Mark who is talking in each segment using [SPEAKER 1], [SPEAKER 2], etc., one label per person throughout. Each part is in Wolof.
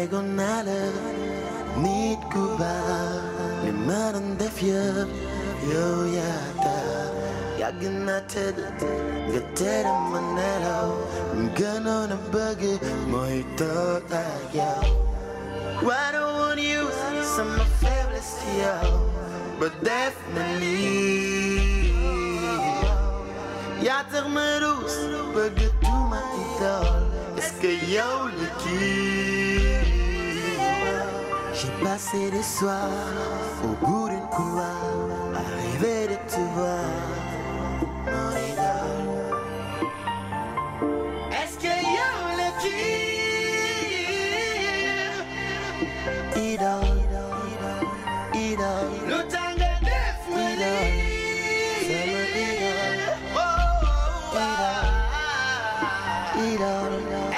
[SPEAKER 1] tegoon naa la nit ku baax li ma doon def yëpp yow yaa tax yàgg na tëdd nga tere ma nelaw mu gënoon a bëgg mooy toog ak yow. I don't want you sama faiblesse ci yow ba def na lii yaa tax ma ruus bëgg tuuma idole. Est-ce que yow la kii? J'ai passé des soirs au bout d'une couloir à rêver de te voir, mon idole. Est-ce que yow la kii? Idole, idole, lu tax nga def ma lii? Sama idole, idole, idole.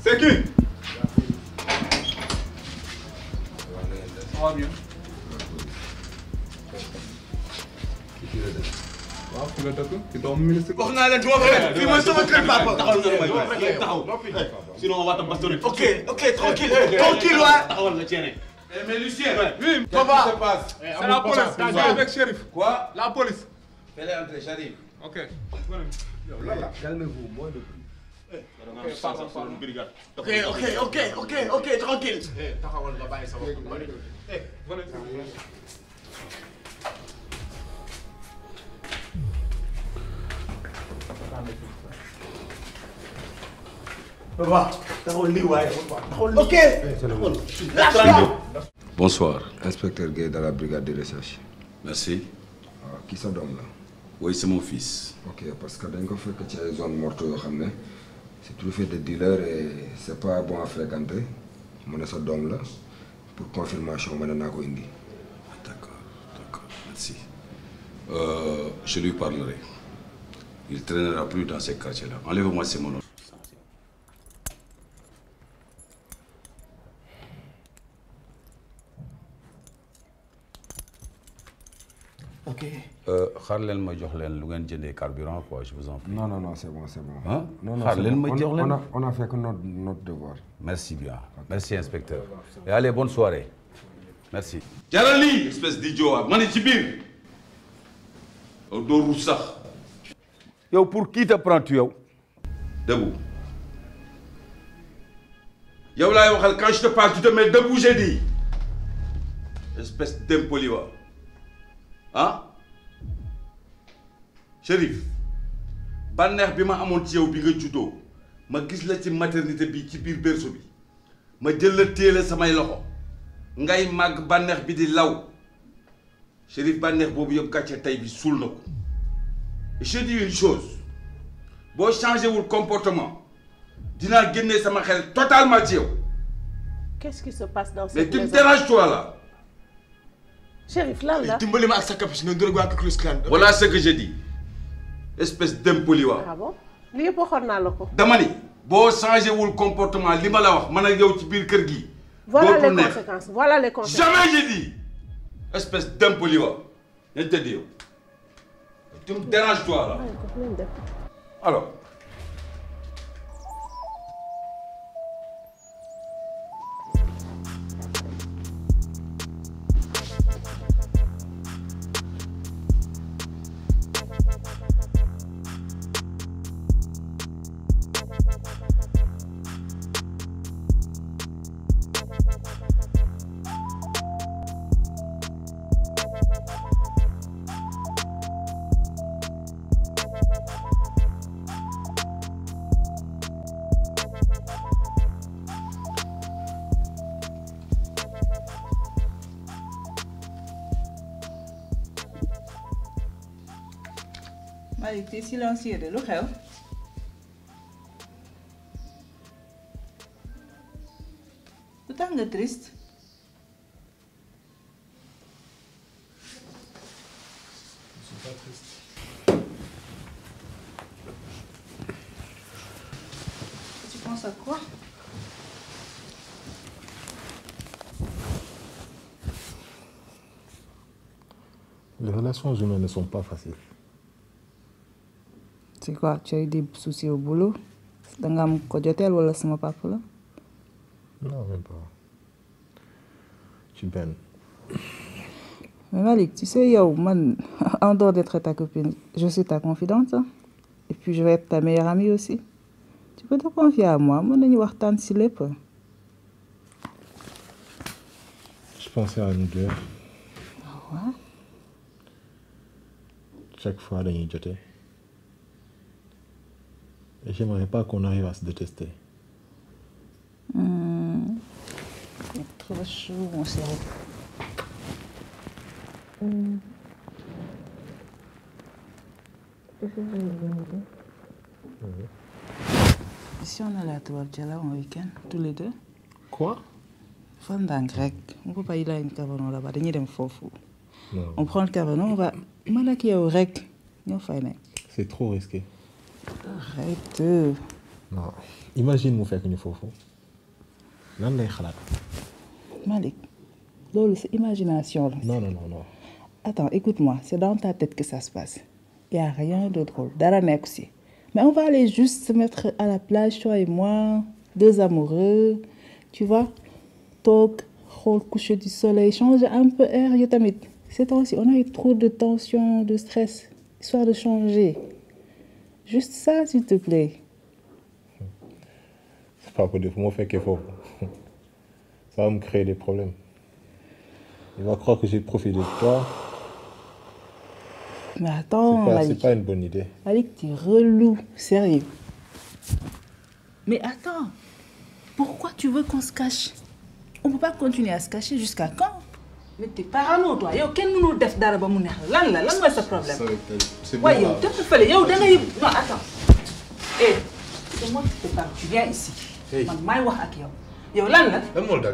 [SPEAKER 2] C'est qui? Ça va bien. waaw fi nga dëkk ci doomu ministre.
[SPEAKER 3] wax naa leen doo fekk fii mooy sama kër papa. taxawal na la may taxaw. sinon on va te bastonner. ok tranquille tranquille waay. taxawal la ceene.
[SPEAKER 2] mais Lucien.
[SPEAKER 3] oui
[SPEAKER 2] papa qu'est-ce qui se passe?
[SPEAKER 3] c'est la police. t'as dit avec Chérif.
[SPEAKER 2] Quoi?
[SPEAKER 3] La police.
[SPEAKER 2] Fais-les entrer, j'arrive.
[SPEAKER 3] Ok.
[SPEAKER 2] Calmez-vous, moins de bruit.
[SPEAKER 3] Ok, tranquille.
[SPEAKER 2] taxawal nga bàyyi sa bopp bari.
[SPEAKER 3] Papa, taxawal lii waaye. Ok.
[SPEAKER 4] Bonsoir, inspecteur Gueye de la brigade de recherche.
[SPEAKER 5] Merci.
[SPEAKER 4] Qui sa doom la?
[SPEAKER 5] Oui, c'est mon fils.
[SPEAKER 4] Ok, parce que dañ ko fekk ci ay zone morte yoo xam ne c'est truffé de dealers et c'est pas bon à fréquenter. mu ne sa doom la pour confirmation mën naa ko indi.
[SPEAKER 5] D'accord, merci. Je lui parlerai. Il ne traînera plus dans ces quartiers-là. Enlève-moi ces monos.
[SPEAKER 3] Ok.
[SPEAKER 5] xaar leen ma jox leen lu ngeen jëndee carburant quoi, je vous en prie.
[SPEAKER 4] Non, c'est bon.
[SPEAKER 5] Hein?
[SPEAKER 4] Non,
[SPEAKER 5] xaar leen ma jox leen.
[SPEAKER 4] on a fait que notre devoir.
[SPEAKER 5] Merci bien. Merci inspecteur. Et allez, bonne soirée. Merci.
[SPEAKER 6] jaral lii espèce d'idiot ma ne ci biir doo ruus sax.
[SPEAKER 5] yow pour qui te prends-tu yow?
[SPEAKER 6] Debout. yow laay waxal quand je te parle tu te mets debout j'ai dit. espèce d'impoli wa ah Chérif bànneex bi ma amoon ci yow bi nga juddoo ma gis la ci maternité bi ci biir berceau bi ma jël la téye la samay loxo ngay màgg bànneex bi di law Chérif bànneex boobu yëpp gàcce tey bi suul na ko et je dis une chose boo changé wul comportement dinaa génnee sama xel totalement ci yow.
[SPEAKER 7] Qu'est-ce qui se passe dans cette
[SPEAKER 6] mais tu me
[SPEAKER 7] maison?
[SPEAKER 6] déranges toi là.
[SPEAKER 7] Chérif lan la.
[SPEAKER 3] dimbali ma ak sa capuche nga gën a waa Ku Klux Klan.
[SPEAKER 6] Voilà ce que j'ai dit espèce d'impoli wa.
[SPEAKER 7] Ah bon lii yëpp waxoon naa la ko.
[SPEAKER 6] dama ni boo changé wul comportement li ma la wax man ak yow ci biir kër gi.
[SPEAKER 7] Voilà les conséquences. Voilà les conséquences.
[SPEAKER 6] Jamais j'ai dit espèce d'impoli wa. nañ tëdd yow. tu me déranges toi là. alors.
[SPEAKER 8] Malick, t'es silencieux de lu xew. Lu tax nga triste.
[SPEAKER 9] Je suis pas triste.
[SPEAKER 8] Tu penses à quoi?
[SPEAKER 9] Les relations humaines ne sont pas faciles.
[SPEAKER 8] C'est quoi? Tu as eu des soucis au boulot? Danga am ko jotel wala sama papa la?
[SPEAKER 9] Non, même pas. Tu benn.
[SPEAKER 8] Mais Malick, tu sais, yow, man, en dehors d'être ta copine, je suis ta confidente. Hein? Et puis je vais être ta meilleure amie aussi. Tu peux te confier à moi. Mën nañu waxtaan si lépp.
[SPEAKER 9] Je pensais à nous deux.
[SPEAKER 8] Ah ouais?
[SPEAKER 9] Chaque fois, dañuy jote. Et j'aimerais pas qu'on arrive à se détester.
[SPEAKER 8] C'est trop chaud, mon chéri. Si on allait à Touartjala en week-end, tous les deux.
[SPEAKER 9] Quoi?
[SPEAKER 8] Fandang rek. On peut pas y aller à une cabanon là-bas. Dañuy dem foofu.
[SPEAKER 9] Non.
[SPEAKER 8] On prend le cabanon, on va. Man ak yow rek. Ñoo fay nekk.
[SPEAKER 9] C'est trop risqué.
[SPEAKER 8] Arrête.
[SPEAKER 9] Non. Imagine mu fekk ñu foofu. Lan lay xalaat?
[SPEAKER 8] Malick, loolu c'est imagination.
[SPEAKER 9] Non, non, non, non.
[SPEAKER 8] Attends, écoute-moi, c'est dans ta tête que ça se passe. Il n'y a rien de drôle. Dara nekk aussi. Mais on va aller juste se mettre à la plage, toi et moi, deux amoureux, tu vois, toog, xool coucher du soleil, changer un peu air, yo tamit. Ces temps-ci, on a eu trop de tension, de stress, histoire de changer. Juste ça, s'il te plaît.
[SPEAKER 9] C'est pas pour dire que moi fekkee foofu. Ça va me créer des problèmes. Il va croire que j'ai profité de toi.
[SPEAKER 8] Mais attends,
[SPEAKER 9] C'est pas une bonne idée.
[SPEAKER 8] Malick, t'es relou, sérieux. Mais attends, pourquoi tu veux qu'on se cache? On peut pas continuer à se cacher jusqu'à quand? Mais t'es parano, toi. Yo, kenn mënul def dara ba mu neex la. Lan mooy sa problème?
[SPEAKER 9] C'est
[SPEAKER 8] Ouais, yow, t'es fële. Yow, da ngay... Non, attends. Eh, c'est moi qui te parle. Tu viens ici. Man maay wax ak yow. Yow lan la?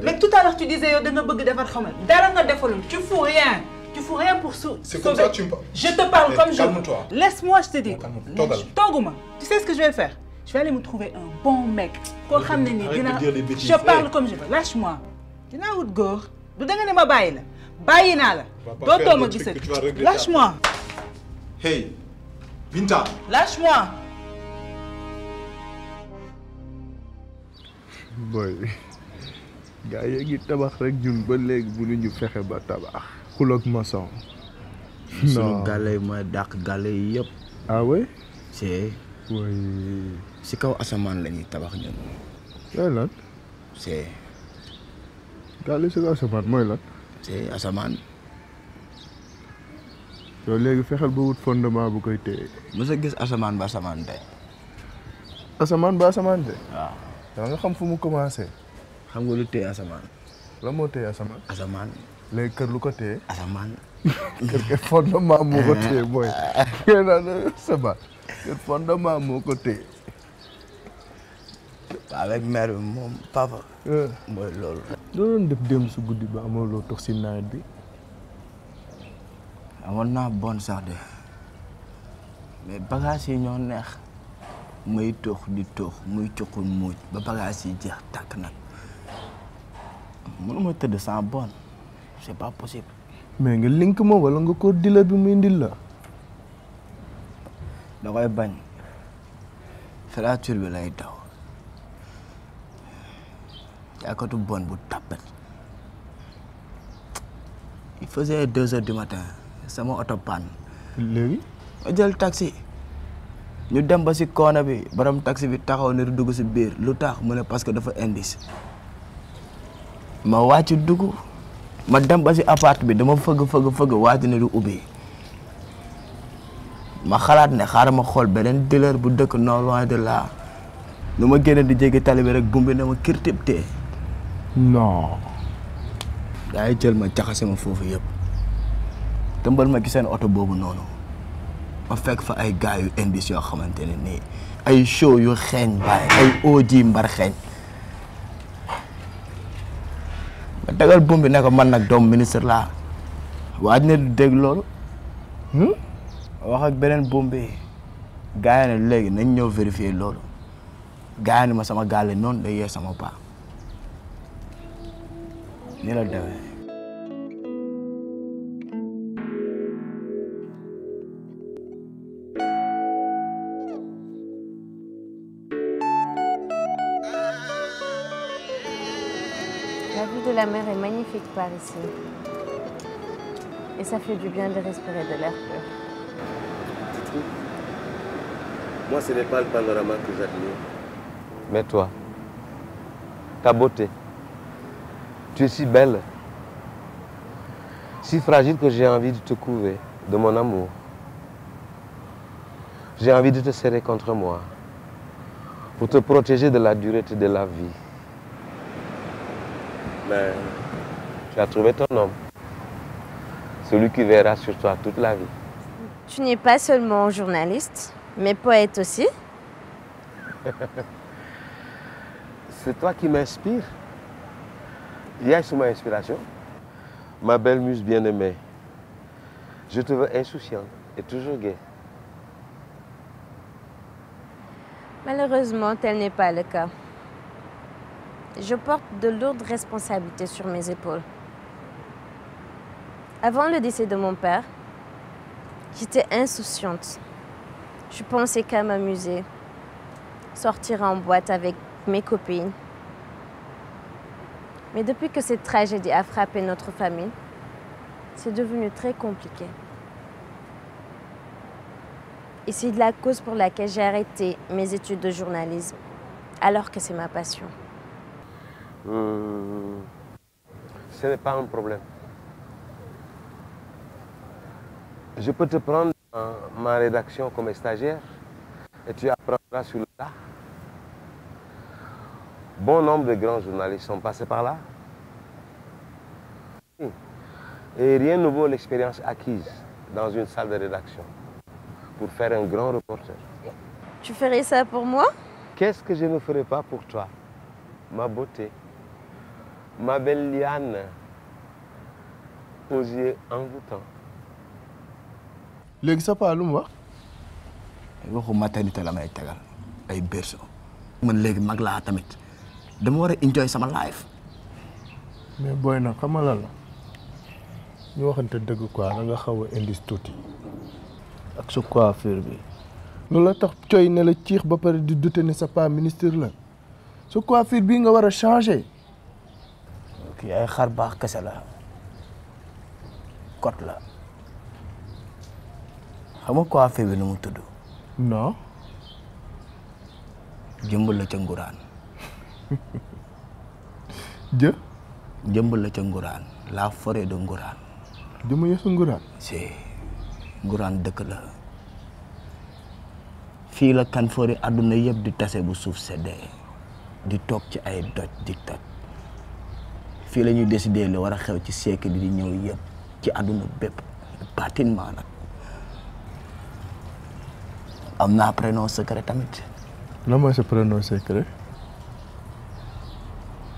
[SPEAKER 8] Mais tout à l'heure, tu disais yow da nga bëgg defar xamal. Dara nga defalul. Tu fous rien. Tu fous rien pour sauver.
[SPEAKER 9] C'est comme ça que tu me parles.
[SPEAKER 8] Je te parle comme je veux.
[SPEAKER 9] Calme-toi.
[SPEAKER 8] Laisse-moi, je te dis.
[SPEAKER 9] Togal.
[SPEAKER 8] Toguma. Tu sais ce que je vais faire? Je vais aller me trouver un bon mec.
[SPEAKER 9] Arrête de dire des bêtises.
[SPEAKER 8] Je parle comme je veux. Lâche-moi. Dinaa wut góor. Du da nga ne ma bàyyi la. Bàyyi naa la. Dootoo ma gisati. Lâche-moi.
[SPEAKER 9] Hey, Binta.
[SPEAKER 8] Lâche-moi.
[SPEAKER 10] Boy, gars yi ngi tabax rek ñun ba léegi mënuñu fexe ba tabax. Xuloog maçon.
[SPEAKER 11] Sunu gàlle mooy dàq gàlle yi yëpp.
[SPEAKER 10] Ah oui?
[SPEAKER 11] C'est.
[SPEAKER 10] Oui.
[SPEAKER 11] Si kaw asamaan la ñuy tabax ñun.
[SPEAKER 10] Mooy lan?
[SPEAKER 11] C'est.
[SPEAKER 10] Gàlle si kaw asamaan mooy lan?
[SPEAKER 11] C'est asamaan.
[SPEAKER 10] Yow léegi fexeel ba wut fondement bu koy téye.
[SPEAKER 11] Mës a gis asamaan ba asamaan tey.
[SPEAKER 10] Asamaan ba asamaan tey?
[SPEAKER 11] Waaw.
[SPEAKER 10] Da nga xam fu mu commencé.
[SPEAKER 11] Xam nga lu téye asamaan.
[SPEAKER 10] La moo téye asamaan.
[SPEAKER 11] Asamaan.
[SPEAKER 10] Léegi kër lu ko téye.
[SPEAKER 11] Asamaan.
[SPEAKER 10] Kër ke fondement moo ko téye booy. Ngeen naan asamaan. Kër fondement moo ko téye.
[SPEAKER 11] Avec mère bi moom papa. mooy loolu.
[SPEAKER 10] Loo doon def démb su guddi ba amoo loo tox si nawet bi.
[SPEAKER 11] Amoon naa bon sax de mais bagages yi ñoo neex muy tux di tux muy cuqul muuj ba bagages yi jeex tàkk nag mënuma tëdd sans bon c'est pas possible.
[SPEAKER 10] Mais nga link ma wala nga ko dila bi muy indil la.
[SPEAKER 11] da koy bañ fracture bi lay daw jaakatu bon bu tapet. Il faisait 2 heures du matin sama oto panne.
[SPEAKER 10] Léegi
[SPEAKER 11] ma jël taxi ñu dem ba si koona bi borom taxi bi taxaw ne du dugg si biir lu tax mu ne parce que dafa indice ma wàcc dugg ma dem ba si appart bi dama fëgg wàcc ne du ubbi ma xalaat ne xaaral ma xool beneen dealer bu dëkk non loin de là nu ma génne di jéggi tali bi rek bumbi ne ma kirtib tee.
[SPEAKER 10] Non.
[SPEAKER 11] gaa yi jël ma jaxase ma foofu yëpp tëmbal ma ci seen oto boobu noonu ma fekk fa ay gars yu indice yoo xamante ne nii ay show yu xeeñ baay ay OG mbar xeeñ ma tegal buum bi ne ko man nag doomu ministre laa waaj ne du dégg loolu wax ak beneen buum bi gars yi ne léegi nañ ñëw vérifier loolu gars yi ne ma sama gaale noonu day yee sama paa ni la demee
[SPEAKER 12] La vue de la mer est magnifique par ici. Et ça fait du bien de respirer de l'air pur.
[SPEAKER 13] Moi, ce n'est pas le panorama que j'admire.
[SPEAKER 14] Mais toi, ta beauté, tu es si belle, si fragile que j'ai envie de te couver de mon amour. J'ai envie de te serrer contre moi pour te protéger de la dureté de la vie. Mais tu as trouvé ton homme, celui qui verra sur toi toute la vie.
[SPEAKER 12] Tu n'es pas seulement journaliste, mais poète aussi.
[SPEAKER 14] C'est toi qui m'inspires. Il y a sous ma inspiration. Ma belle muse bien-aimée, je te veux insouciante et toujours gaie.
[SPEAKER 12] Malheureusement, tel n'est pas le cas. Je porte de lourdes responsabilités sur mes épaules. Avant le décès de mon père, j'étais insouciante. Je pensais qu'à m'amuser, sortir en boîte avec mes copines. Mais depuis que cette tragédie a frappé notre famille, c'est devenu très compliqué. Et c'est la cause pour laquelle j'ai arrêté mes études de journalisme, alors que c'est ma passion.
[SPEAKER 14] Ce n'est pas un problème. Je peux te prendre dans ma rédaction comme stagiaire et tu apprendras sur le tas. Bon nombre de grands journalistes sont passés par là. Et rien ne vaut l'expérience acquise dans une salle de rédaction pour faire un grand reporter.
[SPEAKER 12] Tu ferais ça pour moi?
[SPEAKER 14] Qu'est-ce que je ne ferais pas pour toi, ma beauté, ma belle liane, aux yeux envoûtants.
[SPEAKER 10] léegi sa paa lu mu wax.
[SPEAKER 11] waxu maternité la may tegal ay berceau man léegi mag laa tamit dama war a enjoy sama life.
[SPEAKER 10] mais booy nag xam nga lan la ñu waxante dëgg quoi da nga xaw a indi tuuti ak sa coiffure bi loolu la tax coy ne la ciix ba pare di dute ne sa paa ministre la sa coiffure bii nga war a changer.
[SPEAKER 11] kii ay xar baax kese la kot la xam nga coiffure bi nu mu tudd.
[SPEAKER 10] non.
[SPEAKER 11] jëmbal la ca nguraan.
[SPEAKER 10] jëmbal
[SPEAKER 11] la ca nguraan la forêt de nguraan.
[SPEAKER 10] jëmm yësu nguraan.
[SPEAKER 11] si nguraan dëkk la fii la kan fori àdduna yëpp di tase bu suuf seddee di toog ci ay doj di toj fii la ñuy décider li war a xew ci siècle bi di ñëw yëpp ci àdduna bépp bâtiment nag. am naa prénom secret tamit.
[SPEAKER 10] lan mooy sa prénom secret.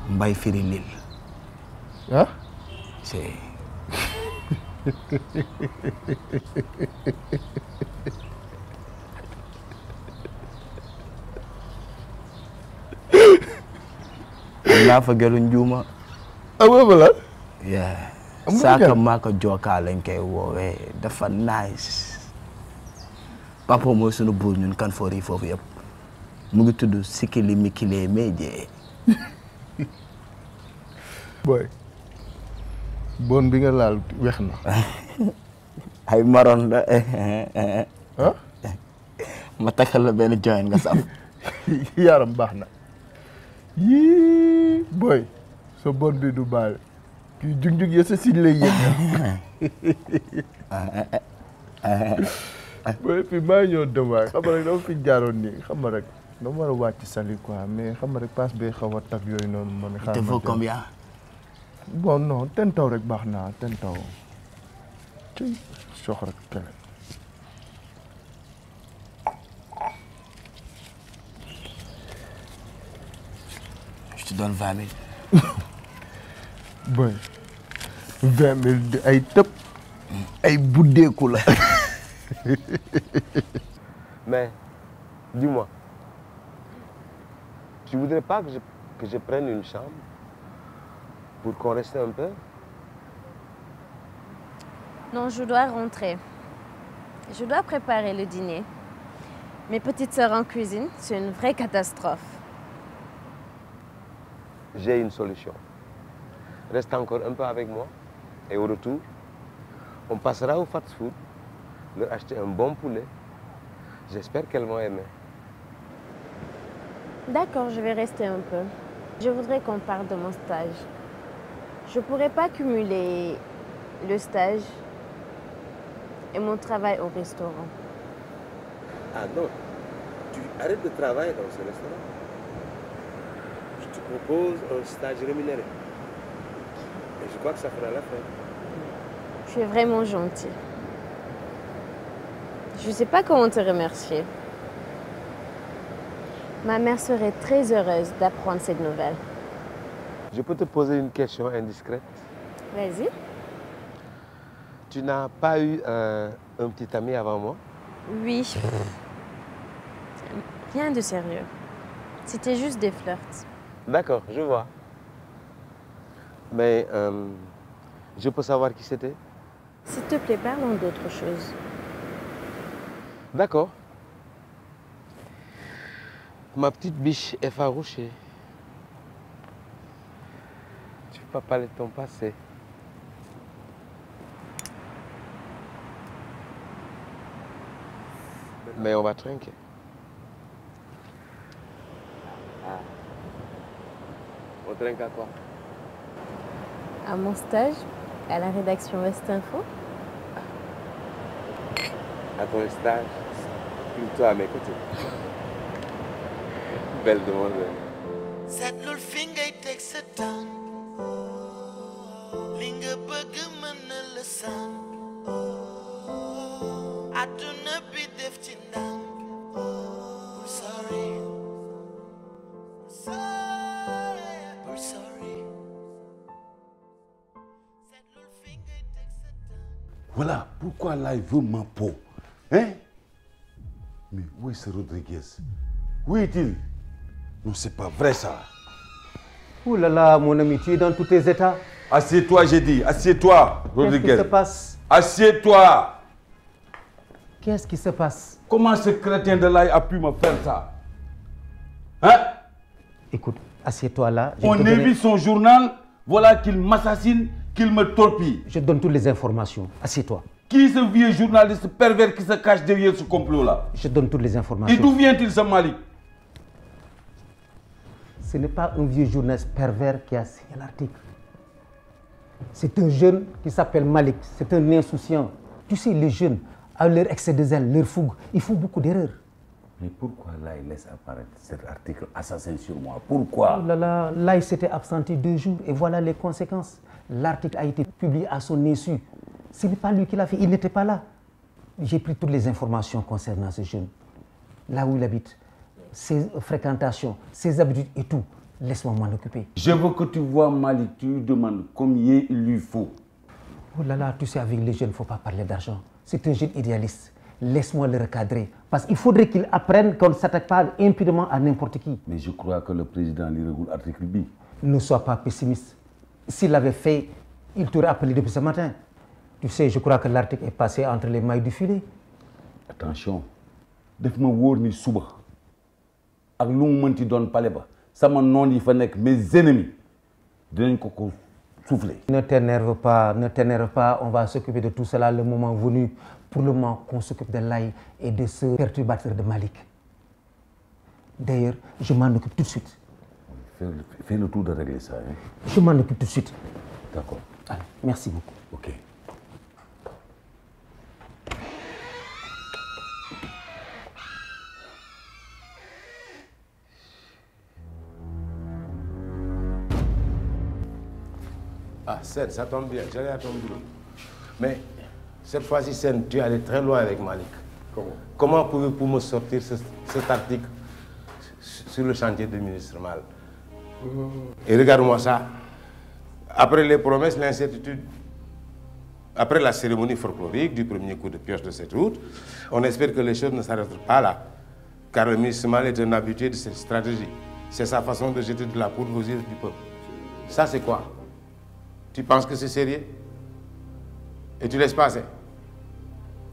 [SPEAKER 11] Mbay firi lil.
[SPEAKER 10] ah.
[SPEAKER 11] c'est. am naa fa gëlu njuuma.
[SPEAKER 10] ah boobu la.
[SPEAKER 11] saaka maaka jookaa lañ koy woowee dafa nice. papa mooy sunu buur ñun kan foor yi foofu yëpp mu ngi tudd Sikili Mikile Méje.
[SPEAKER 10] booy bon bi nga laal weex na.
[SPEAKER 11] ay maroon la. ma takkal la benn join nga saf.
[SPEAKER 10] yaram baax na. yii booy sa bon bi du baal kii jug-jug ya sa siñ lay yëg. booy fi maa ñëw dem waay xam nga rek dama fi jaaroon nii xam nga rek dama war a wàcc sali quoi mais xam nga rek passe bee xaw a tag yooyu noonu. man
[SPEAKER 11] te faut combien.
[SPEAKER 10] bon non ten taw rek baax naa ten taw ci sox rek keneen.
[SPEAKER 11] te donne 20 000.
[SPEAKER 10] Boy, 20 000 de ay tëb ay buddeeku la.
[SPEAKER 14] Mais, dis-moi, tu voudrais pas que je prenne une chambre pour qu'on reste un peu?
[SPEAKER 12] Non, je dois rentrer. Je dois préparer le dîner. Mes petites sœurs en cuisine, c'est une vraie catastrophe.
[SPEAKER 14] J'ai une solution. Reste encore un peu avec moi et au retour, on passera au fast-food, leur acheter un bon poulet. J'espère qu'elles vont aimer.
[SPEAKER 12] D'accord, je vais rester un peu. Je voudrais qu'on parle de mon stage. Je ne pourrais pas cumuler le stage et mon travail au restaurant.
[SPEAKER 14] Ah non, tu arrêtes de travailler dans ce restaurant. Je te propose un stage rémunéré. Et je crois que ça fera l'affaire.
[SPEAKER 12] Tu es vraiment gentil. Je ne sais pas comment te remercier. Ma mère serait très heureuse d'apprendre cette nouvelle.
[SPEAKER 14] Je peux te poser une question indiscrète?
[SPEAKER 12] Vas-y.
[SPEAKER 14] Tu n'as pas eu un petit ami avant moi?
[SPEAKER 12] Oui. Rien de sérieux. C'était juste des flirts.
[SPEAKER 14] D'accord, je vois. Mais je peux savoir qui c'était?
[SPEAKER 12] S'il te plaît, parlons d'autre chose.
[SPEAKER 14] D'accord. Ma petite biche effarouchée. Tu peux pas parler de ton passé. Mais on va trinquer. On trinque à quoi?
[SPEAKER 12] À mon stage, à la rédaction West Info.
[SPEAKER 14] À ton stage, plutôt à mes côtés. Belle demoiselle.
[SPEAKER 1] Cette lul fi ngay teg sa tànk li nga bëgg mën na la sànk àdduna bi def ci ndànk bul sori bul sori.
[SPEAKER 6] Voilà pourquoi là il veut ma peau. Hein? Mais où est ce Rodriguez? Où est-il? Non, c'est pas vrai ça.
[SPEAKER 15] Ouh là là, mon ami, tu es dans tous tes états.
[SPEAKER 6] Assieds-toi, j'ai dit. Assieds-toi, Rodriguez.
[SPEAKER 15] Qu'est-ce qui se passe?
[SPEAKER 6] Assieds-toi.
[SPEAKER 15] Qu'est-ce qui se passe?
[SPEAKER 6] Comment ce crétin de là a pu me faire ça? Hein?
[SPEAKER 15] Écoute, assieds-toi là.
[SPEAKER 6] On évite son journal, voilà qu'il m'assassine, qu'il me torpille.
[SPEAKER 15] Je te donne toutes les informations. Assieds-toi.
[SPEAKER 6] Qui est ce vieux journaliste pervers qui se cache derrière ce complot-là?
[SPEAKER 15] Je te donne toutes les informations.
[SPEAKER 6] Et d'où vient-il ce Malik?
[SPEAKER 15] Ce n'est pas un vieux journaliste pervers qui a signé l'article. C'est un jeune qui s'appelle Malik. C'est un insouciant. Tu sais, les jeunes, à leur excès de zèle, leur fougue, ils font beaucoup d'erreurs.
[SPEAKER 5] Mais pourquoi là, il laisse apparaître cet article assassin sur moi? Pourquoi?
[SPEAKER 15] Oh là là, là, il s'était absenté 2 jours et voilà les conséquences. L'article a été publié à son insu. Ce n'est pas lui qui l'a fait, il n'était pas là. J'ai pris toutes les informations concernant ce jeune. Là où il habite, ses fréquentations, ses habitudes et tout. Laisse-moi m'en occuper.
[SPEAKER 6] Je veux que tu vois Malik, tu lui demandes combien il lui faut.
[SPEAKER 15] Oh là là, tu sais, avec les jeunes, il ne faut pas parler d'argent. C'est un jeune idéaliste. Laisse-moi le recadrer. Parce qu'il faudrait qu'il apprenne qu'on ne s'attaque pas impunément à n'importe qui.
[SPEAKER 5] Mais je crois que le président lui régule l'article B.
[SPEAKER 15] Ne sois pas pessimiste. S'il l'avait fait, il t'aurait appelé depuis ce matin. Tu sais, je crois que l'article est passé entre les mailles du filet.
[SPEAKER 5] Attention, def-moi wóor ni suba ak lu mu mënti doon pale ba sama noon yi fa nekk mes ennemis dinañ ko souffler.
[SPEAKER 15] Ne t'énerve pas, on va s'occuper de tout cela le moment venu. Pour le moment qu'on s'occupe de Laye et de ce perturbateur de Malik. D'ailleurs, je m'en occupe tout de suite.
[SPEAKER 5] Fais le tour de régler ça. Hein?
[SPEAKER 15] Je m'en occupe tout de suite.
[SPEAKER 5] D'accord.
[SPEAKER 15] Allez, merci beaucoup.
[SPEAKER 5] Ok.
[SPEAKER 14] Ah, Seth, ça tombe bien, j'allais à ton boulot. Mais cette fois-ci, Seth, tu es allé très loin avec Malik. Comment pouvez-vous me sortir cet article sur le chantier du ministre Mal? Et regarde-moi ça. Après les promesses, l'incertitude. Après la cérémonie folklorique du premier coup de pioche de cette route, on espère que les choses ne s'arrêteront pas là. Car le ministre Mal est un habitué de cette stratégie. C'est sa façon de jeter de la poudre aux yeux du peuple. Ça, c'est quoi? Tu penses que c'est sérieux? Et tu laisses passer?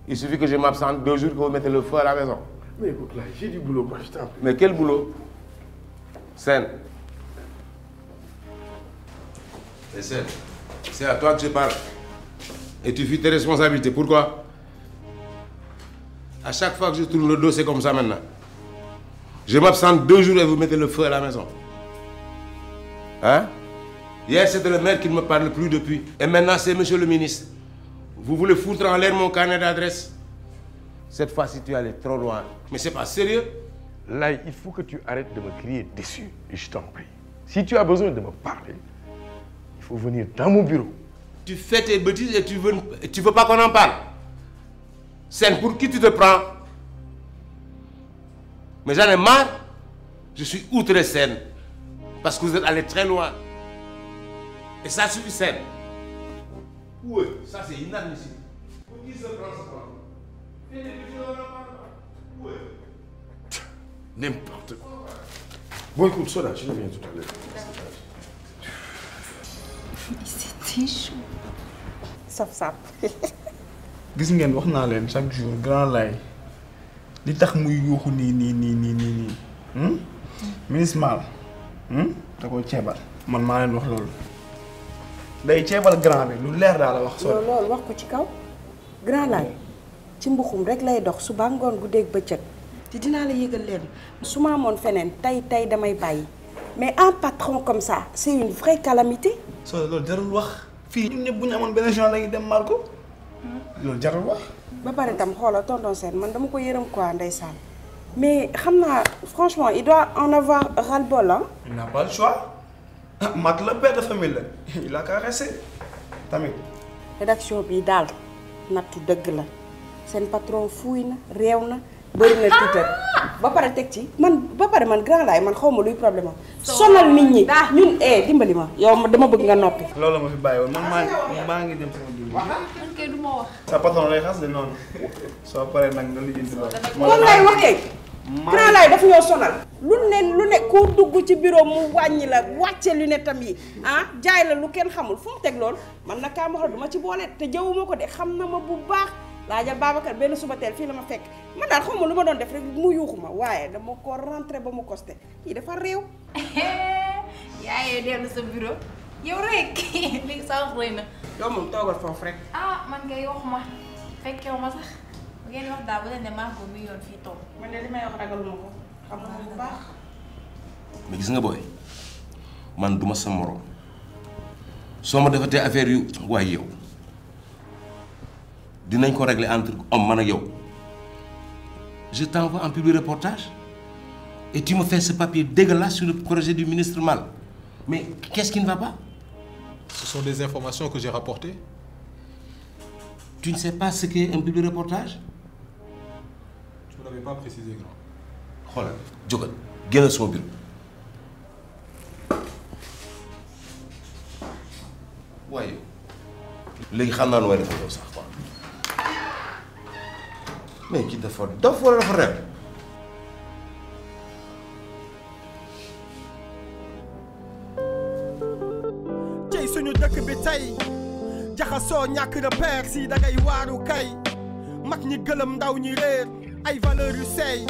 [SPEAKER 14] Il suffit que je m'absente 2 jours que vous mettez le feu à la maison.
[SPEAKER 10] Mais écoute, là, j'ai du boulot, moi, je t'en prie.
[SPEAKER 14] Mais quel boulot? Sen. Et Sen, c'est à toi que je parle. Et tu fuis tes responsabilités. Pourquoi? À chaque fois que je tourne le dos, c'est comme ça maintenant. Je m'absente 2 jours et vous mettez le feu à la maison. Hein? Hier, c'était le maire qui ne me parle plus depuis. Et maintenant, c'est monsieur le ministre. Vous voulez foutre en l'air mon carnet d'adresse? Cette fois-ci, tu es allé trop loin. Mais c'est pas sérieux.
[SPEAKER 10] Là, il faut que tu arrêtes de me crier dessus. Et je t'en prie. Si tu as besoin de me parler, il faut venir dans mon bureau.
[SPEAKER 14] Tu fais tes bêtises et tu veux pas qu'on en parle. Sen, pour qui tu te prends? Mais j'en ai marre. Je suis outré, Sen. Parce que vous êtes allé très loin. Et ça suffit, Sen. Oui, ça c'est inadmissible. Pour qui se prend, se prend? Fais des bêtises, on en parle pas. Oui.
[SPEAKER 10] N'importe quoi. Bon, écoute, Soda, je reviens tout à l'heure.
[SPEAKER 16] C'était chaud.
[SPEAKER 7] Saf-saf.
[SPEAKER 3] gis ngeen wax naa leen chaque jour grand lay li tax muy yuuxu nii ministre Mal da ko ceebal man maa leen wax loolu day ceebal grand bi lu leer daa la wax soo
[SPEAKER 17] loolu wax ko ci kaw grand lay ci mbuxum rek lay dox suba ngoon guddeeg bëccëg te dinaa la yëgal leen su ma amoon feneen tey damay bàyyi mais un patron comme ça c'est une vraie calamité.
[SPEAKER 3] soo loolu jarul wax fii ñun ñëpp bu ñu amoon benn genre lañuy dem mal ko loolu jarul wax.
[SPEAKER 17] ba pare tam xoolal tonton Sène man dama ko yërëm quoi ndeysaan mais xam naa franchement il doit en avoir ras-le-bol hein.
[SPEAKER 3] Il n'a pas le choix. Mat la père de famille la il a qu'à rester tamit.
[SPEAKER 17] rédaction bi daal nattu dëgg la seen patron fuuy na réew na bëri na tuutal ba pare teg ci man grand laay man xaw ma luy problème am sonal nit ñi ñun dimbali ma yow dama bëgg nga noppi.
[SPEAKER 3] loolu la ma fi bàyyi woon man maa ngi dem sama dund.
[SPEAKER 16] man kay du ma wax.
[SPEAKER 3] sa patron lay xas de noonu soo paree nag nga lijjanti loolu.
[SPEAKER 17] moom lay waxee. grand laay daf ñoo sonal. lu ne ku dugg ci bureau mu wàññi la wàcce lunette am yi jaay la lu kenn xamul fu mu teg loolu man nag kaa ma xool du ma ci boole te jawuma ko de xam na ma bu baax. laajal Babacar benn suba teel fii la ma fekk man daal xaw ma lu ma doon def rek mu yuuxu ma waaye dama ko rentré ba mu costé kii dafa réew.
[SPEAKER 16] yaa ngi dellu sa bureau yow rek léegi sa wax rëy na.
[SPEAKER 17] yow moom toogal foofu rek.
[SPEAKER 16] man kay waxuma fekkewu ma sax bu ngeen wax daal bu leen ne Margot mi yoon fii toog.
[SPEAKER 17] man de li may wax ragaluma ko xam nga bu baax.
[SPEAKER 14] mais gis nga booy man duma sa morom soo ma defatee affaire yu waaye yow. dinañ ko régler entre homme man ak yow je t'envoie en public reportage et tu me fais ce papier dégueulasse sur le projet du ministre Mal mais qu'est-ce qui ne va pas?
[SPEAKER 9] Ce sont des informations que j'ai rapportées.
[SPEAKER 14] Tu ne sais pas ce qu'est un public reportage?
[SPEAKER 9] Tu ne l'avais pas précisé, grand.
[SPEAKER 14] xoolal jógal génnal sama bureau. waaye léegi xam naa nu may defal yow sax quoi. mais ki dafa dof wala dafa rew.
[SPEAKER 18] cey suñu dëkk bi tey jaxasoo ñàkk repère si dangay waaru kay mag ñi gëlëm ndaw ñi réer ay valeur yu seey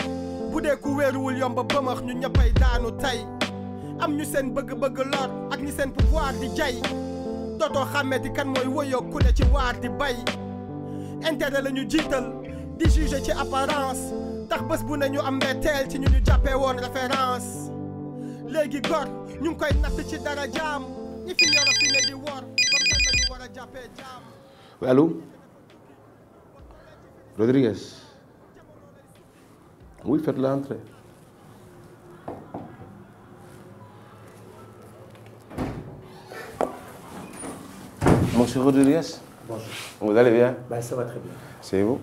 [SPEAKER 18] bu dee ku wéeruwul yomba bëmax ñu ñëppay daanu tey am ñu seen bëgg-bëgg lor ak ñi seen pouvoir di jay dootoo xàmmeeti kan mooy woyoo ku ne ci waar di bay intérêt la ñu jiital di juger ci apparence tax bés bu ne ñu am mbetteel ci ñu jàppee woon référence léegi gor ñu ngi koy natt ci dara jaam ñi fi yoro fi ne di wor comme kan lañu war a jàppee jaam.
[SPEAKER 14] Oui, allô? Rodriguez? Oui, faites-le entrer. Monsieur Rodriguez?
[SPEAKER 19] Bonjour.
[SPEAKER 14] Vous allez bien?
[SPEAKER 19] Ça va très bien.
[SPEAKER 14] C'est vous?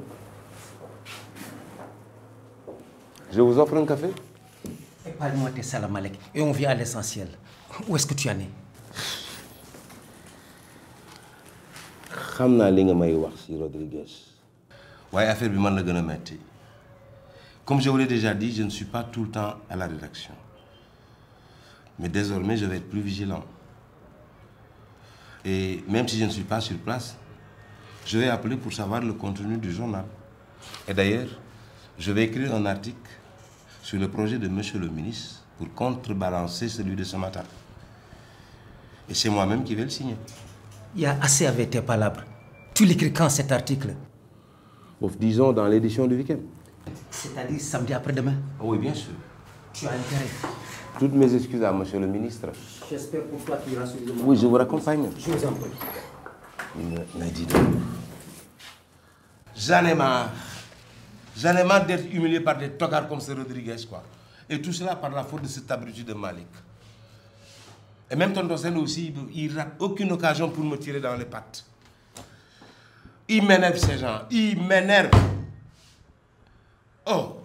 [SPEAKER 14] Je vous offre un café?
[SPEAKER 15] Épargne-moi tes salam alek et on vient à l'essentiel. Où est-ce que tu en es?
[SPEAKER 14] Je sais ce que tu wax ci Rodriguez. Ouais, affaire bi man la gëna metti. Comme je vous l'ai déjà dit, je ne suis pas tout le temps à la rédaction. Mais désormais, je vais être plus vigilant. Et même si je ne suis pas sur place, je vais appeler pour savoir le contenu du journal. Et d'ailleurs, je vais écrire un article sur le projet de Monsieur le ministre pour contrebalancer celui de ce matin. Et c'est moi-même qui vais le signer.
[SPEAKER 15] Il y a assez avec tes palabres. Tu l'écris quand cet article?
[SPEAKER 14] Disons dans l'édition du week-end.
[SPEAKER 15] C'est-à-dire samedi après-demain?
[SPEAKER 14] Oui, bien sûr.
[SPEAKER 15] Tu as intérêt.
[SPEAKER 14] Toutes mes excuses à Monsieur le ministre.
[SPEAKER 15] J'espère pour toi qu'il ira sur le.
[SPEAKER 14] Oui, je vous raccompagne.
[SPEAKER 15] Je vous en prie.
[SPEAKER 14] Mais dis donc. J'en ai marre. J'en ai marre d'être humilié par des tocards comme ce Rodriguez, quoi. Et tout cela par la faute de cet abruti de Malik. Et même tonton Sen aussi, il rate aucune occasion pour me tirer dans les pattes. Il m'énerve ces gens. Il m'énerve. Oh,